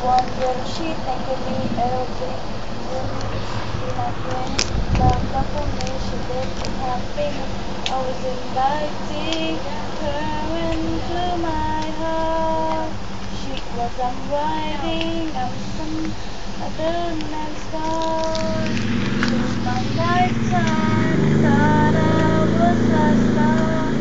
wonder she thinking me everything. She not doing love for me. She did it happiness. I was inviting her into my heart. She was I'm riding. I'm some other man's car. She was my nighttime. Thought I was a star.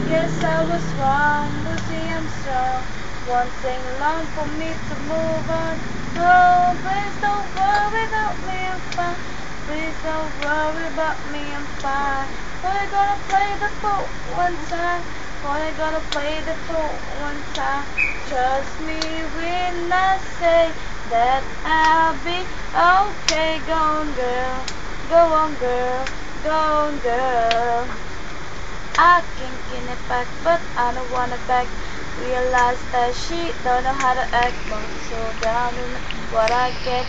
Guess I was wrong. Lucy, I'm strong. One thing long for me to move on. Oh, please don't worry about me, I'm fine. Please don't worry about me, I'm fine. We're gonna play the fool one time. We're gonna play the fool one time. Trust me when I say that I'll be okay. Go on, girl. Go on, girl. Go on, girl. I can't get it back, but I don't want it back. Realize that she don't know how to act, but so down in what I get.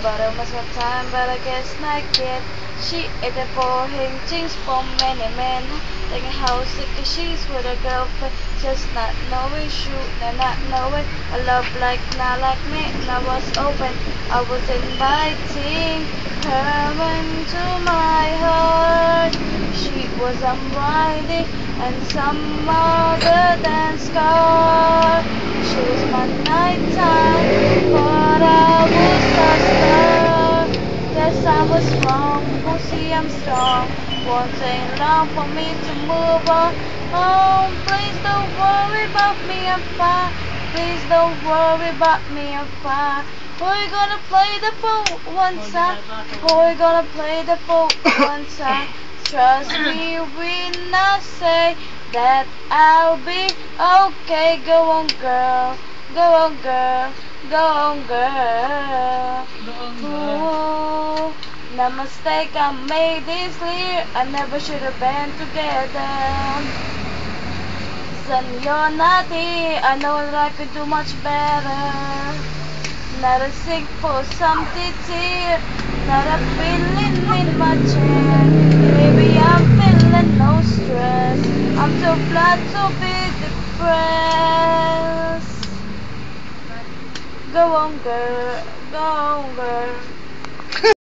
But I must have time, but I guess not yet. She ate it for him, things for many men. Thinking how sick she's with a girlfriend, just not knowing, shooting, not knowing. A love like not like me, and I was open. I was inviting her into my heart. She was riding and some other than scar. She was my nighttime, but I was a star. Guess I was wrong, pussy I'm strong. Won't take long for me to move on. Oh, please don't worry about me, I'm fine. Please don't worry about me, I'm fine. We're gonna play the fool one time. We're gonna play the fool one time. Trust me when I say that I'll be okay. Go on, girl. Go on, girl. Go on, girl. Ooh, no mistake, I made this clear. I never should have been together. Son, you're not here. I know that I could do much better. Not a sick for something here. Not a feeling in my chest. Maybe I'm feeling no stress. I'm too flat to be depressed. Go on, girl. Go on, girl.